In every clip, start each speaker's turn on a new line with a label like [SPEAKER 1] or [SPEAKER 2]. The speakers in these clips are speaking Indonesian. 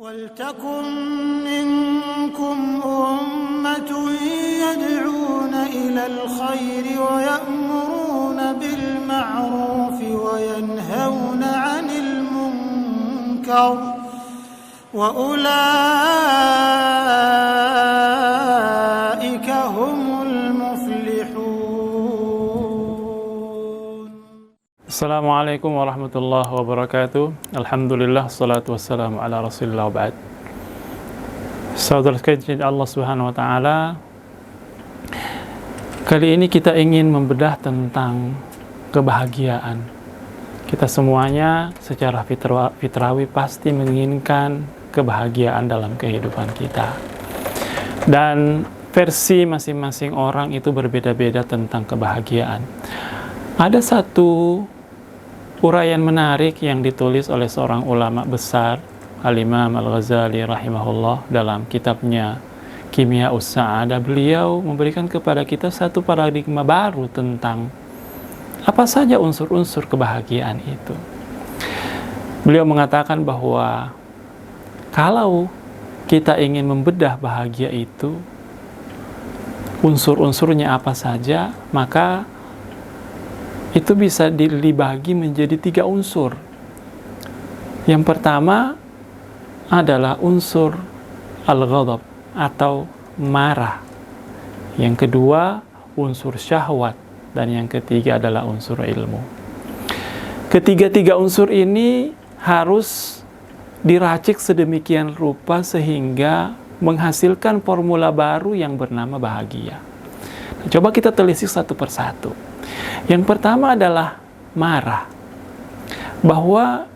[SPEAKER 1] وَلْتَكُنْ مِنْكُمْ أُمَّةٌ يَدْعُونَ إِلَى الْخَيْرِ وَيَأْمُرُونَ بِالْمَعْرُوفِ وَيَنْهَوْنَ عَنِ الْمُنْكَرِ وَأُولَئِكَ هُمُ الْمُفْلِحُونَ.
[SPEAKER 2] Assalamualaikum warahmatullahi wabarakatuh. Alhamdulillah, salatu wassalamu ala rasulillah wa ba'd. Saudara sekalian Allah subhanahu wa ta'ala, kali ini kita ingin membedah tentang kebahagiaan. Kita semuanya secara fitrawi pasti menginginkan kebahagiaan dalam kehidupan kita. Dan versi masing-masing orang itu berbeda-beda tentang kebahagiaan. Ada satu uraian menarik yang ditulis oleh seorang ulama besar, Al-Imam Al-Ghazali rahimahullah, dalam kitabnya Kimya'us Sa'adah. Beliau memberikan kepada kita satu paradigma baru tentang apa saja unsur-unsur kebahagiaan itu. Beliau mengatakan bahwa kalau kita ingin membedah bahagia itu, unsur-unsurnya apa saja, maka itu bisa dibagi menjadi 3 unsur. Yang pertama adalah unsur al-ghadab atau marah. Yang kedua unsur syahwat, dan yang ketiga adalah unsur ilmu. Ketiga-tiga unsur ini harus diracik sedemikian rupa sehingga menghasilkan formula baru yang bernama bahagia. Nah, coba kita telisik satu persatu. Yang pertama adalah marah. Bahwa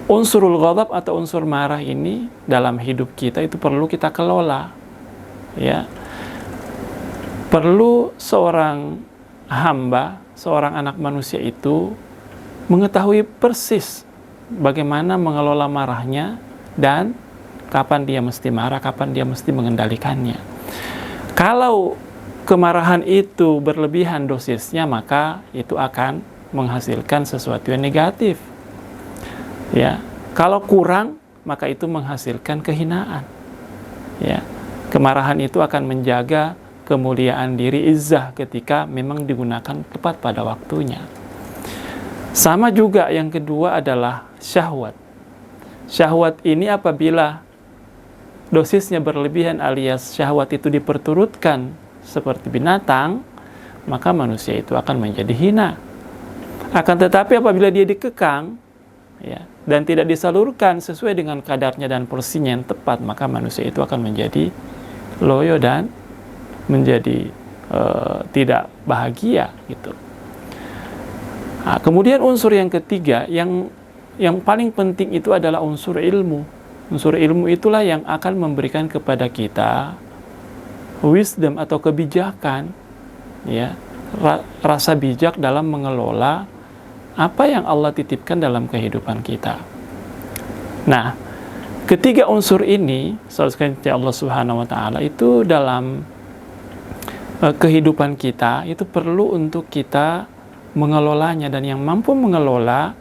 [SPEAKER 2] unsurul ghadab atau unsur marah ini dalam hidup kita itu perlu kita kelola. Ya. Perlu seorang hamba, seorang anak manusia itu mengetahui persis bagaimana mengelola marahnya dan kapan dia mesti marah, kapan dia mesti mengendalikannya. Kalau kemarahan itu berlebihan dosisnya, maka itu akan menghasilkan sesuatu yang negatif. Ya, kalau kurang, maka itu menghasilkan kehinaan. Ya, kemarahan itu akan menjaga kemuliaan diri, izzah, ketika memang digunakan tepat pada waktunya. Sama juga yang kedua adalah syahwat. Syahwat ini apabila dosisnya berlebihan alias syahwat itu diperturutkan seperti binatang, maka manusia itu akan menjadi hina. Akan tetapi apabila dia dikekang, ya, dan tidak disalurkan sesuai dengan kadarnya dan porsinya yang tepat, maka manusia itu akan menjadi loyo dan menjadi tidak bahagia gitu. Nah, kemudian unsur yang ketiga yang paling penting itu adalah unsur ilmu. Unsur ilmu itulah yang akan memberikan kepada kita wisdom atau kebijakan, ya, rasa bijak dalam mengelola apa yang Allah titipkan dalam kehidupan kita. Nah, ketiga unsur ini, saudara Allah Subhanahu wa taala, itu dalam kehidupan kita itu perlu untuk kita mengelolanya, dan yang mampu mengelola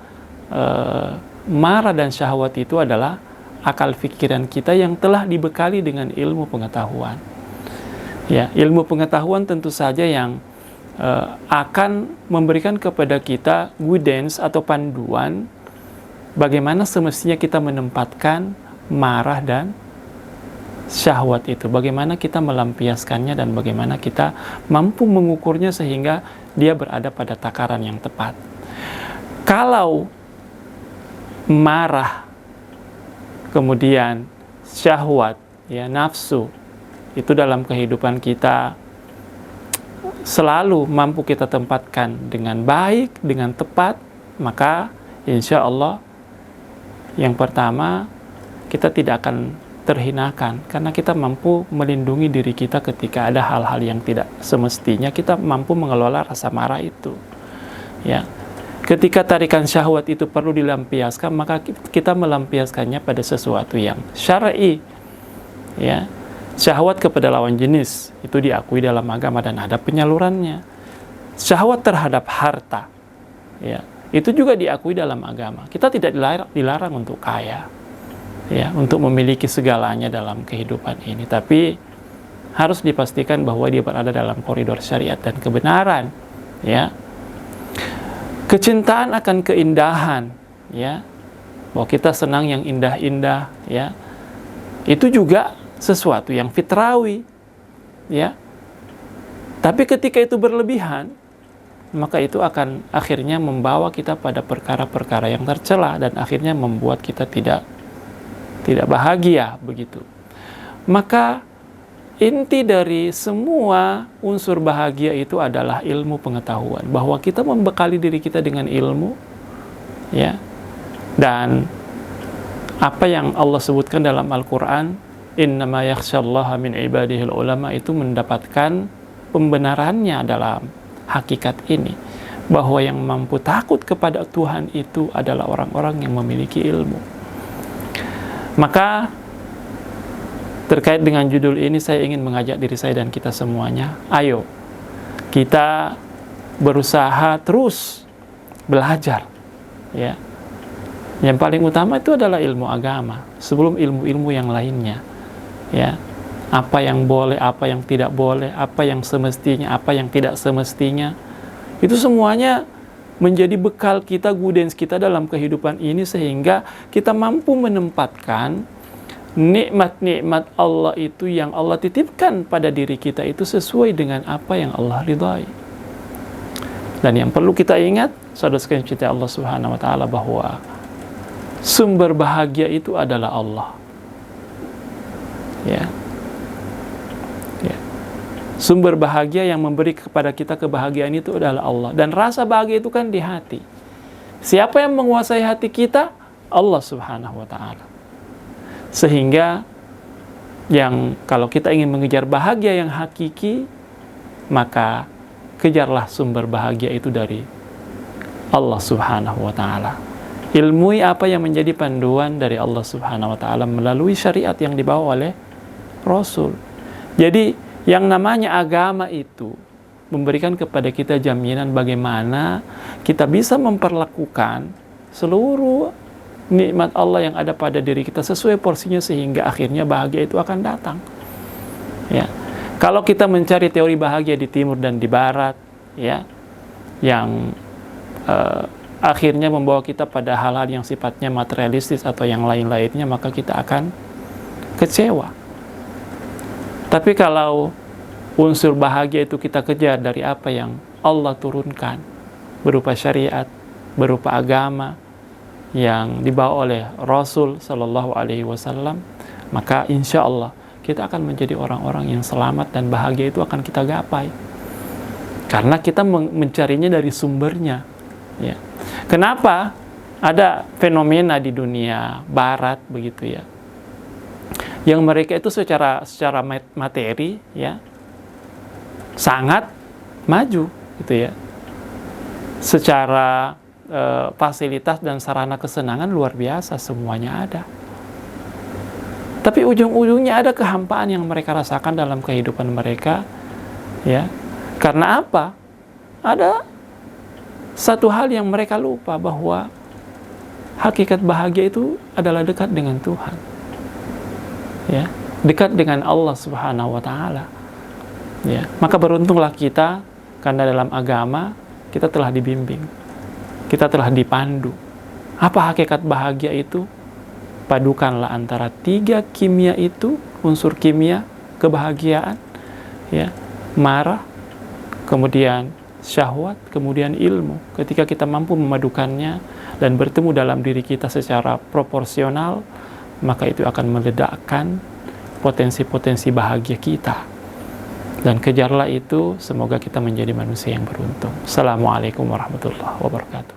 [SPEAKER 2] marah dan syahwat itu adalah akal pikiran kita yang telah dibekali dengan ilmu pengetahuan. Ya, ilmu pengetahuan tentu saja yang akan memberikan kepada kita guidance atau panduan bagaimana semestinya kita menempatkan marah dan syahwat itu, bagaimana kita melampiaskannya dan bagaimana kita mampu mengukurnya sehingga dia berada pada takaran yang tepat. Kalau marah, kemudian syahwat, ya, nafsu itu dalam kehidupan kita selalu mampu kita tempatkan dengan baik, dengan tepat, maka insya Allah yang pertama kita tidak akan terhinakan, karena kita mampu melindungi diri kita ketika ada hal-hal yang tidak semestinya. Kita mampu mengelola rasa marah itu. Ya, ketika tarikan syahwat itu perlu dilampiaskan, maka kita melampiaskannya pada sesuatu yang syar'i. Ya, syahwat kepada lawan jenis itu diakui dalam agama dan ada penyalurannya. Syahwat terhadap harta, ya, itu juga diakui dalam agama. Kita tidak dilarang untuk kaya. ya, untuk memiliki segalanya dalam kehidupan ini, tapi harus dipastikan bahwa dia berada dalam koridor syariat dan kebenaran, ya. Kecintaan akan keindahan, ya, bahwa kita senang yang indah-indah, ya, itu juga sesuatu yang fitrawi, ya. Tapi ketika itu berlebihan, maka itu akan akhirnya membawa kita pada perkara-perkara yang tercela dan akhirnya membuat kita tidak bahagia, begitu. Maka inti dari semua unsur bahagia itu adalah ilmu pengetahuan, bahwa kita membekali diri kita dengan ilmu, ya. Dan apa yang Allah sebutkan dalam Al-Qur'an, innama yakhsyallaha min ibadihil ulama, itu mendapatkan pembenarannya dalam hakikat ini, bahwa yang mampu takut kepada Tuhan itu adalah orang-orang yang memiliki ilmu. Maka terkait dengan judul ini, saya ingin mengajak diri saya dan kita semuanya, ayo kita berusaha terus belajar, ya. Yang paling utama itu adalah ilmu agama sebelum ilmu-ilmu yang lainnya, ya. Apa yang boleh, apa yang tidak boleh, apa yang semestinya, apa yang tidak semestinya, itu semuanya menjadi bekal kita, gudens kita dalam kehidupan ini, sehingga kita mampu menempatkan nikmat-nikmat Allah itu yang Allah titipkan pada diri kita itu sesuai dengan apa yang Allah ridhai. Dan yang perlu kita ingat, saudara sekalian cinta Allah Subhanahu wa taala, bahwa sumber bahagia itu adalah Allah. Ya. Ya. Sumber bahagia yang memberi kepada kita kebahagiaan itu adalah Allah. Dan rasa bahagia itu kan di hati. Siapa yang menguasai hati kita? Allah Subhanahu wa taala. Sehingga yang kalau kita ingin mengejar bahagia yang hakiki, maka kejarlah sumber bahagia itu dari Allah Subhanahu wa taala. Ilmui apa yang menjadi panduan dari Allah Subhanahu wa taala melalui syariat yang dibawa oleh Rasul. Jadi yang namanya agama itu memberikan kepada kita jaminan bagaimana kita bisa memperlakukan seluruh nikmat Allah yang ada pada diri kita sesuai porsinya, sehingga akhirnya bahagia itu akan datang. Ya. Kalau kita mencari teori bahagia di timur dan di barat, ya, yang akhirnya membawa kita pada hal-hal yang sifatnya materialistis atau yang lain-lainnya, maka kita akan kecewa. Tapi kalau unsur bahagia itu kita kejar dari apa yang Allah turunkan berupa syariat, berupa agama yang dibawa oleh Rasul Sallallahu Alaihi Wasallam, maka insya Allah kita akan menjadi orang-orang yang selamat dan bahagia itu akan kita gapai. Karena kita mencarinya dari sumbernya. Ya. Kenapa ada fenomena di dunia Barat begitu, ya, yang mereka itu secara materi, ya, sangat maju, gitu ya. Secara fasilitas dan sarana kesenangan luar biasa, semuanya ada. Tapi ujung-ujungnya ada kehampaan yang mereka rasakan dalam kehidupan mereka, ya. Karena apa? Ada satu hal yang mereka lupa, bahwa hakikat bahagia itu adalah dekat dengan Tuhan, ya, dekat dengan Allah Subhanahu wa taala. Ya, maka beruntunglah kita, karena dalam agama kita telah dibimbing, kita telah dipandu. Apa hakikat bahagia itu? Padukanlah antara 3 kimia itu, unsur kimia kebahagiaan, ya, marah, kemudian syahwat, kemudian ilmu. Ketika kita mampu memadukannya dan bertemu dalam diri kita secara proporsional, maka itu akan meledakkan potensi-potensi bahagia kita. Dan kejarlah itu, semoga kita menjadi manusia yang beruntung. Assalamualaikum warahmatullahi wabarakatuh.